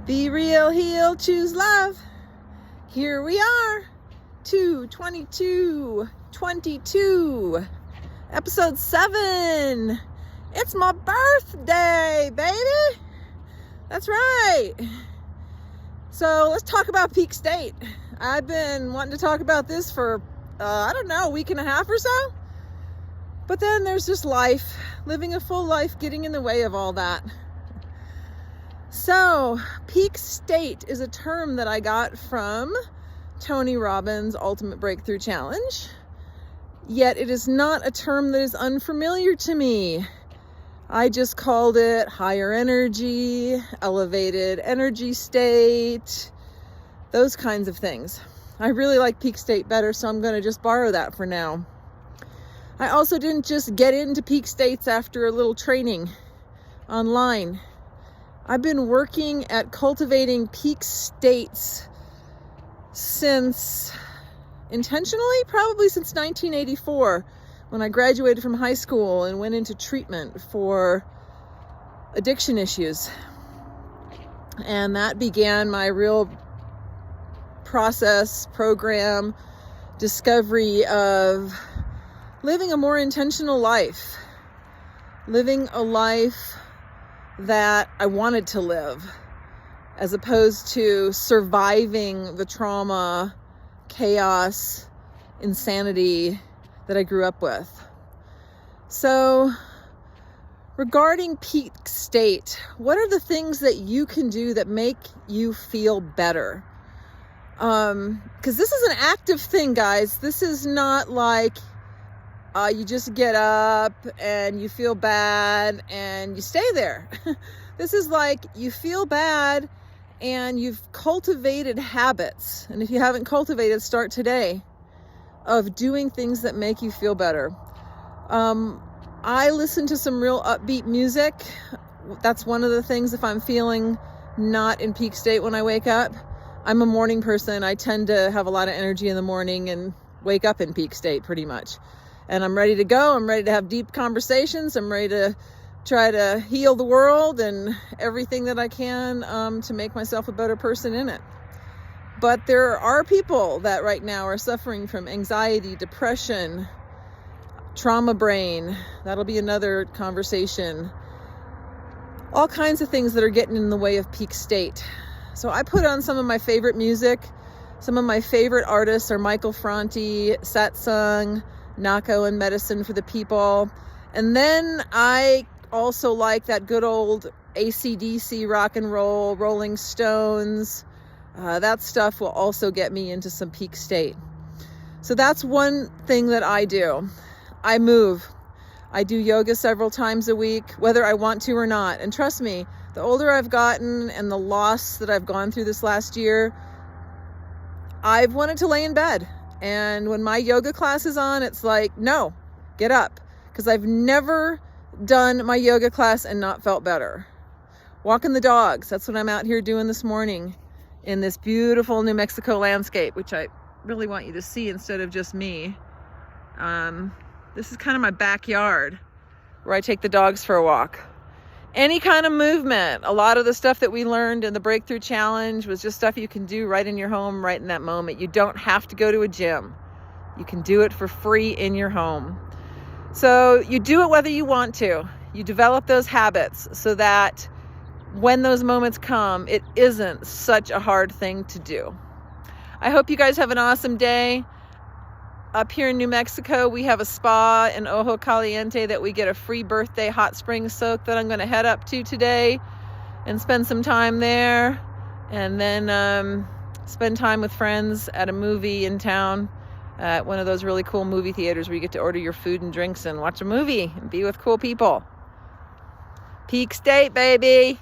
Be real, heal, choose love. Here we are, 2/22/22, episode 7. It's my birthday, baby. That's right. So let's talk about peak state. I've been wanting to talk about this for, a week and a half or so. But then there's just life, living a full life getting in the way of all that. So, peak state is a term that I got from Tony Robbins' Ultimate Breakthrough Challenge. Yet it is not a term that is unfamiliar to me. I just called it higher energy, elevated energy state, those kinds of things. I really like peak state better, so I'm going to just borrow that for now. I also didn't just get into peak states after a little training online. I've been working at cultivating peak states intentionally, probably since 1984, when I graduated from high school and went into treatment for addiction issues. And that began my real program, discovery of living a more intentional life, living a life that I wanted to live, as opposed to surviving the trauma, chaos, insanity that I grew up with. So, regarding peak state, what are the things that you can do that make you feel better? Because this is an active thing, guys. This is not like you just get up and you feel bad and you stay there. This is like you feel bad and you've cultivated habits. And if you haven't cultivated, start today, of doing things that make you feel better. I listen to some real upbeat music. That's one of the things, if I'm feeling not in peak state when I wake up. I'm a morning person. I tend to have a lot of energy in the morning and wake up in peak state pretty much. And I'm ready to go. I'm ready to have deep conversations. I'm ready to try to heal the world and everything that I can to make myself a better person in it. But there are people that right now are suffering from anxiety, depression, trauma brain. That'll be another conversation. All kinds of things that are getting in the way of peak state. So I put on some of my favorite music. Some of my favorite artists are Michael Franti, Satsang, Nako and Medicine for the People. And then I also like that good old AC/DC rock and roll, Rolling Stones. That stuff will also get me into some peak state. So that's one thing that I do. I move. I do yoga several times a week, whether I want to or not. And trust me, the older I've gotten and the loss that I've gone through this last year, I've wanted to lay in bed. And when my yoga class is on, it's like, no, get up. Because I've never done my yoga class and not felt better. Walking the dogs, that's what I'm out here doing this morning in this beautiful New Mexico landscape, which I really want you to see instead of just me. This is kind of my backyard where I take the dogs for a walk. Any kind of movement. A lot of the stuff that we learned in the Breakthrough Challenge was just stuff you can do right in your home, right in that moment. You don't have to go to a gym. You can do it for free in your home. So you do it whether you want to. You develop those habits so that when those moments come, it isn't such a hard thing to do. I hope you guys have an awesome day. Up here in New Mexico, we have a spa in Ojo Caliente that we get a free birthday hot spring soak that I'm going to head up to today and spend some time there. And then spend time with friends at a movie in town at one of those really cool movie theaters where you get to order your food and drinks and watch a movie and be with cool people. Peak state, baby.